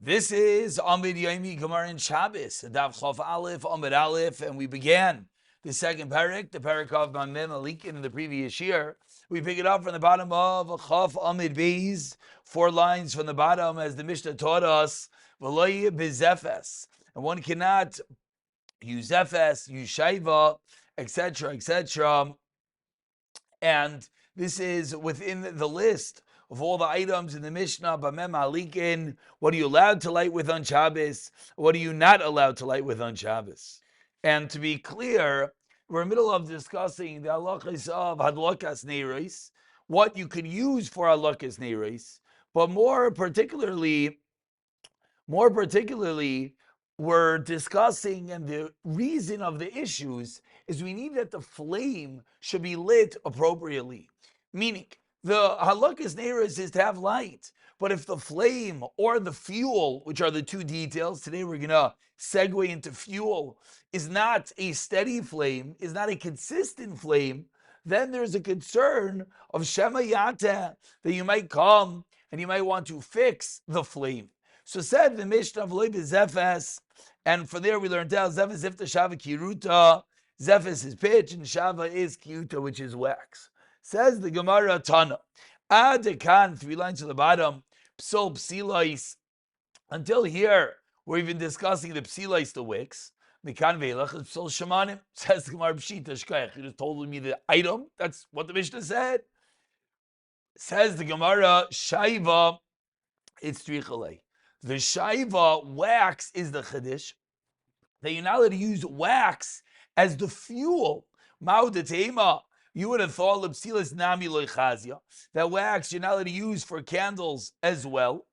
This is Amud Yomi Gemara in Shabbos, Daf Chof Aleph, Amud Aleph, and we began the second parak, the parak of Mamem Alikin in the previous year. We pick it up from the bottom of Chof Amud Beis, 4 lines from the bottom, as the Mishnah taught us, V'loy bezefes, and one cannot use zefes, use shaiva, etc., etc., and this is within the list of all the items in the Mishnah, Bamem Alikin, what are you allowed to light with on Shabbos? What are you not allowed to light with on Shabbos? And to be clear, we're in the middle of discussing the halachas of hadlakas neiros, what you can use for hadlakas neiros, but more particularly, we're discussing, and the reason of the issues is we need that the flame should be lit appropriately. Meaning, the halakas neiros is to have light, but if the flame or the fuel, which are the two details, today we're going to segue into fuel, is not a steady flame, is not a consistent flame, then there's a concern of shema yata, that you might come and you might want to fix the flame. So said the Mishnah of Loib Zefes, and from there we learned out Zefes if the Shava Kiruta, Zefes is pitch, and Shava is Kiruta, which is wax. Says the Gemara Tana, Adekan, 3 lines to the bottom, Psol Psilais. Until here, we're even discussing the Psilais, the wicks. Mikan Velach is Psol Shamanim. Says the Gemara Pshita Shkayach. You just told me the item. That's what the Mishnah said. Says the Gemara Shaiva, it's Trichalei. The shaiva, wax, is the chiddush, that you're not allowed to use wax as the fuel. Ma'udatema, you would have thought lepsilas nami loichazia, that wax you're not allowed to use for candles as well,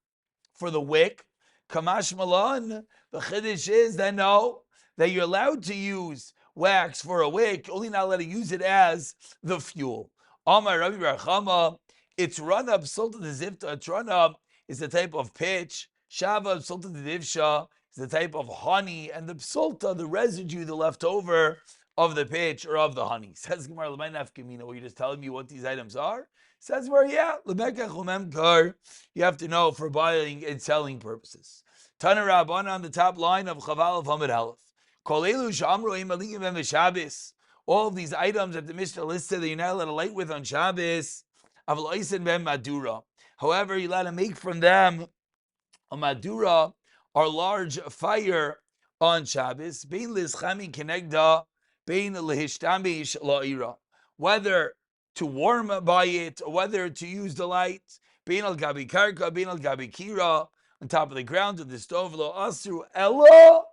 for the wick. Kamash malan, the chiddush is that no, that you're allowed to use wax for a wick, only not allowed to use it as the fuel. Amar Rabbi Barchama, it's run up, sultan the zifta, it's run up is the type of pitch. Shava, psulta the divsha, is the type of honey, and the psulta, the residue, the leftover of the pitch or of the honey. Says Gemara, L'maynaf Kamina, you're just telling me what these items are? Says Gemara, yeah, L'mekach L'memkar, you have to know for buying and selling purposes. Tana Rabban on the top line of Chaval of Hamid Aleph. Kol elu sh'amru im aligim v'em v'Shabbos. All of these items that the Mishnah listed that you're not allowed to light with on Shabbos, aval oisen v'em madura. However, you're allowed to make from them a madura, or large fire on Shabbos, bein lischami kenegda, bein lehishtamish la'ira, whether to warm by it, or whether to use the light, bein al gabi karka, bein al gabi kira, on top of the ground of the stove, lo asru elo,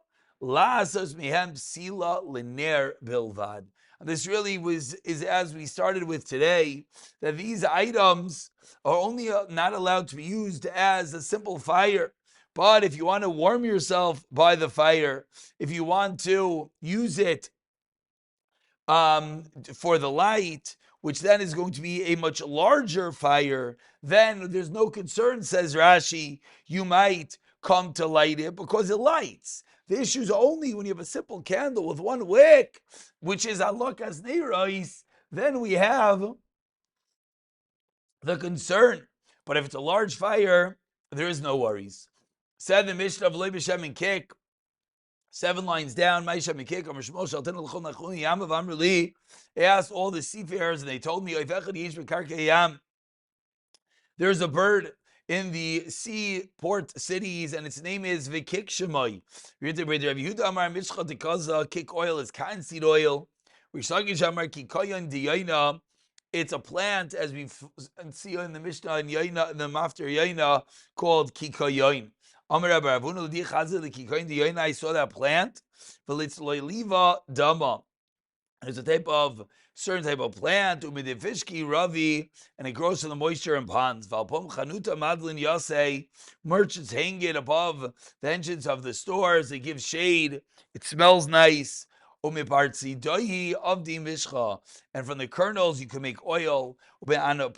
la'asas mihem sila l'ner bilvad. And this really is as we started with today, that these items are only not allowed to be used as a simple fire. But if you want to warm yourself by the fire, if you want to use it for the light, which then is going to be a much larger fire, then there's no concern, says Rashi, you might come to light it because it lights. The issue is only when you have a simple candle with one wick, which is halakas neiros, then we have the concern. But if it's a large fire, there is no worries. Said the Mishnah of Leib Hashem and Kik, 7 lines down, he asked all the seafarers, and they told me, there's a bird in the seaport cities, and its name is Vikik Shemai. Kik oil is cotton seed oil. It's a plant, as we see in the Mishnah and Yaina, in the Mafter Yaina, called Kikayon. I saw that plant. There's a certain type of plant, ravi, and it grows from the moisture in ponds. Merchants hang it above the entrance of the stores. It gives shade. It smells nice. And from the kernels you can make oil. And under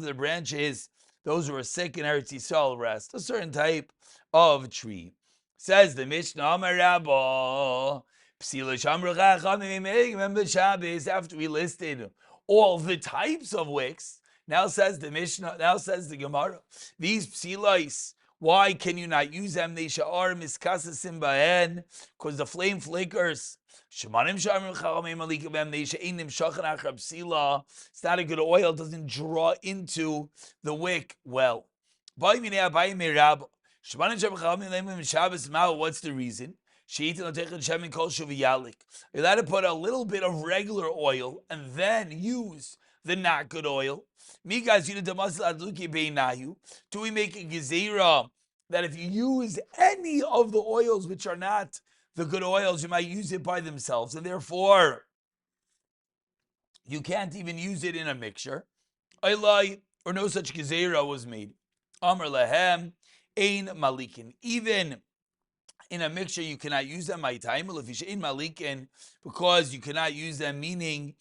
the branches, those who are sick in Eretz Yisrael rest. A certain type of tree. Says the Mishnah, after we listed all the types of wicks, Now says the Mishnah, now says the Gemara, these psilais, why can you not use them? They sha'ar miskasasim ba'en, because the flame flickers. Shemanim shamim chalamim alikim b'em, they she'enim shachan achar psila. It's not a good oil, it doesn't draw into the wick well. What's the reason? You're allowed to put a little bit of regular oil and then use the not good oil. Do we make a gezerah that if you use any of the oils which are not the good oils, you might use it by themselves, and therefore you can't even use it in a mixture? Or no such gezerah was made. Amar lehem ein malikin. Even in a mixture, you cannot use them. My time, in malikin, because you cannot use them, meaning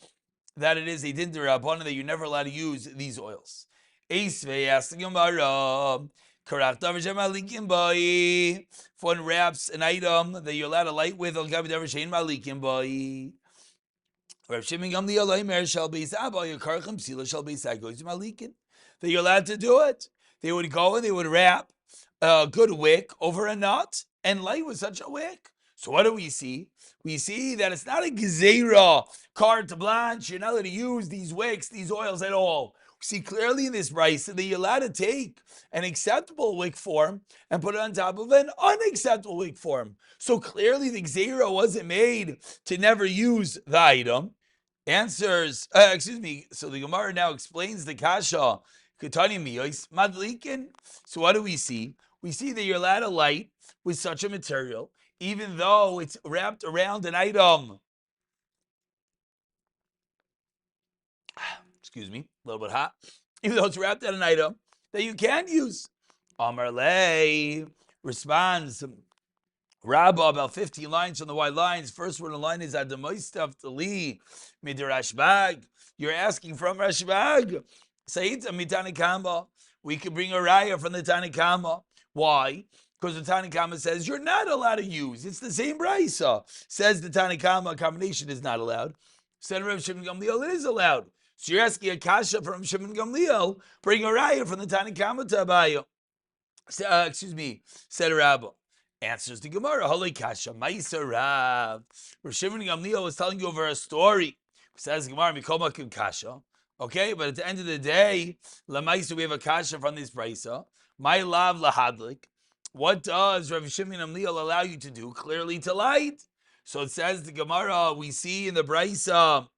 that it is a din d'Rabbanan that you're never allowed to use these oils. If one wraps an item that you're allowed to light with, that you're allowed to do it. They would go and they would wrap a good wick over a nut and light with such a wick. So what do we see? We see that it's not a gezerah, carte blanche. You're not allowed to use these wicks, these oils at all. We see clearly in this price that you're allowed to take an acceptable wick form and put it on top of an unacceptable wick form. So clearly the gezerah wasn't made to never use the item. So the Gemara now explains the kasha. So what do we see? We see that you're allowed to light with such a material, even though it's wrapped around an item. Excuse me, a little bit hot. Even though it's wrapped in an item that you can use. Amar Lei responds, Rabbah, about 15 lines from the white lines. First word in the line is Adamoistaf Tali Midrashbag. You're asking from Rashbag. Sayyid Mitanikama. We could bring a raya from the Tanikama. Why? Because the Tanikama says you're not allowed to use. It's the same brisa. Says the Tanikama, a combination is not allowed. Said Rav Shimon Gamliel, it is allowed. So you're asking a kasha from Shimon Gamliel, bring a raya from the Tanikama to Abaye. Said Rabbah. Answers the Gemara, Holy Kasha, Maisa Rav. Rav Shimon Gamliel was telling you over a story. Says Gemara, Mikoma Kim Kasha. Okay, but at the end of the day, Lamaisa, we have a Kasha from this brisa. My love lahadlik. What does Rav Shimon Gamliel allow you to do? Clearly to light. So it says the Gemara, we see in the brisa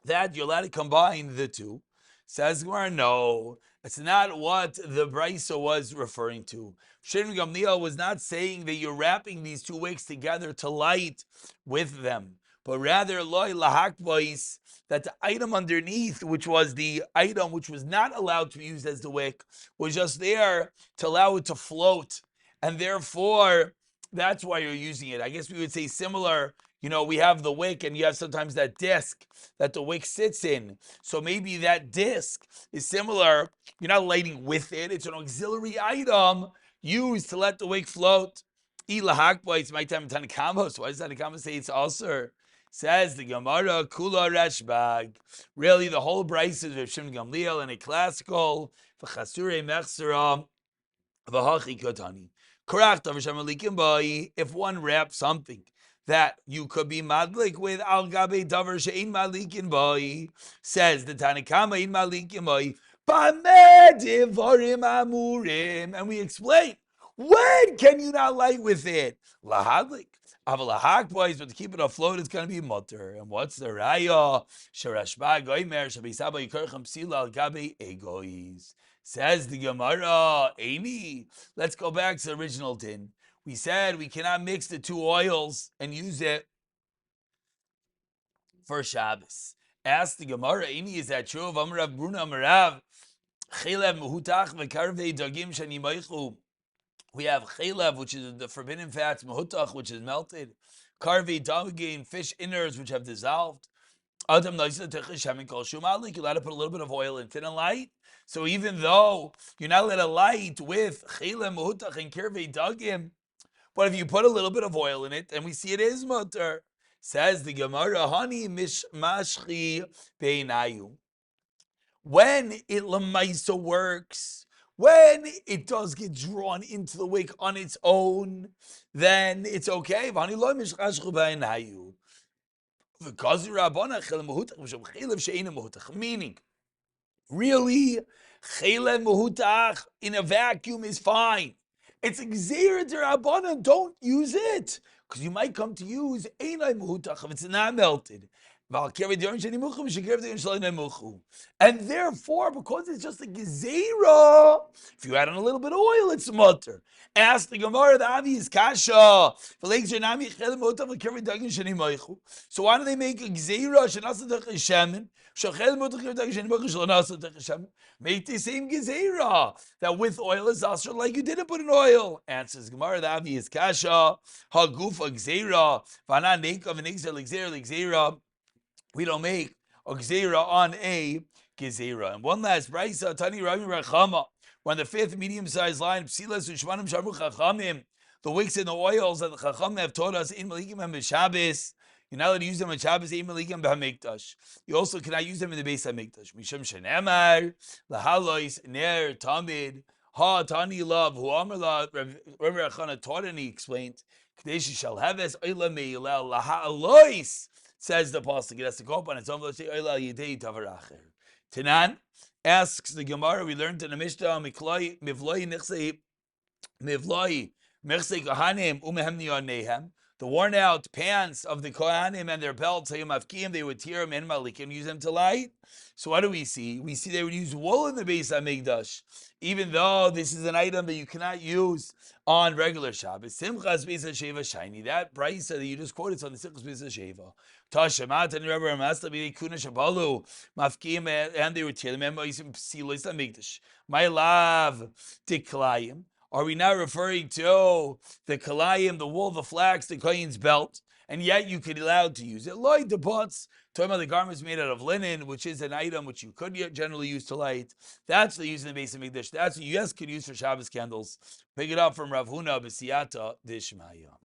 that you're allowed to combine the two. Says Gemara, no, it's not what the brisa was referring to. Shimon Gamliel was not saying that you're wrapping these two wicks together to light with them, but rather loy lahakbois, that the item underneath, which was the item which was not allowed to be used as the wick, was just there to allow it to float, and therefore that's why you're using it. I guess we would say similar. We have the wick and you have sometimes that disc that the wick sits in. So maybe that disc is similar. You're not lighting with it. It's an auxiliary item used to let the wick float. It's my time Tanakama. So why does Tanakama say it's also? Says the Gemara, Kula Rashbag. Really, the whole brisa is of Shimon Gamliel and a classical V'chasure Mechsera V'hachi Kotani. Correct. If one wraps something that you could be madlik with al gabe davar she'in malikin boy, says the Tanakama in malikin boy, b'medivarim amurim, and we explain when can you not light with it? Lahadlik. Avalahak boys, but to keep it afloat, it's going to be mutter. And what's the raya? Sharashba goimer shabisaba yikarcham sila al gabe egois. Says the Gemara, Amy. Let's go back to the original din. We said we cannot mix the two oils and use it for Shabbos. Ask the Gemara, Amy, is that true? Of Amrav Bruna Amrav, Chelev Mehutach v'karvei dagim shani meichu. We have Chelev, which is the forbidden fats, Mehutach, which is melted, karvei dagim, fish innards, which have dissolved. Adam Naisa Techeshem Kol Shumalik, you're allowed to put a little bit of oil in thin and light. So even though you're not allowed to light with Chelev Mehutach and karvei dagim, but if you put a little bit of oil in it, and we see it is mutter, says the Gemara, Hani mishmashchi beinayu. when it lemaisa works, when it does get drawn into the wick on its own, then it's okay. Meaning, really, chele muhutach in a vacuum is fine. It's exera derabbanan. Don't use it because you might come to use einay muhutach if it's not melted. And therefore, because it's just a gezerah, if you add on a little bit of oil, it's mutter. Ask the Gemara, the Avi is kasha. So why do they make a gezerah? Make the same gezerah that with oil is asr like you didn't put in oil. Answers Gemara, the Avi is kasha. Hagufa gezerah. Vana nekav gezerah. We don't make a gzeira on a gezerah. And one last brisa, Tani Rami Rachama, when the fifth medium-sized line, Psilas Ushmanim Sharu Chachamim, the wicks and the oils that the Chachamim have taught us in Malikim and Shabbos, you're not allowed to use them in Shabbos, in Malikim b'Hamikdash. You also cannot use them in the Beis Hamikdash. Mishum Shenemar, Lahalois, Ner, Tamid, Ha, Tani Love, Hu Amar La, Rabbi Rachana taught and he explained, Kadesh shall have as Oila Meilel, Lahalois, says the pasuk. It has to go up on its own. Tanan asks the Gemara. We learned in the Mishnah, Mivloi Mechsei Kohanim Umehem Nehem. The worn out pants of the Kohanim and their belts, they would tear them in Malik and use them to light. So what do we see? We see they would use wool in the Beis Hamikdash, even though this is an item that you cannot use on regular Shabbos. Simchas Beis Hasheva shiny. That brisa that you just quoted is on the Simchas Beis Hasheva. Tashamat and Rabbi Ramasta Kuna Shabalu Mafkim and they would tear them in Silos Hamikdash. My love Tiklayim. Are we now referring to the kalayim, the wool, the flax, the kohen's belt, and yet you could allow to use it? Like the pots, talking about the garments made out of linen, which is an item which you could generally use to light. That's the use in the Beis Hamikdash. That's what you could use for Shabbos candles. Pick it up from Rav Huna B'siyata Dishmaya.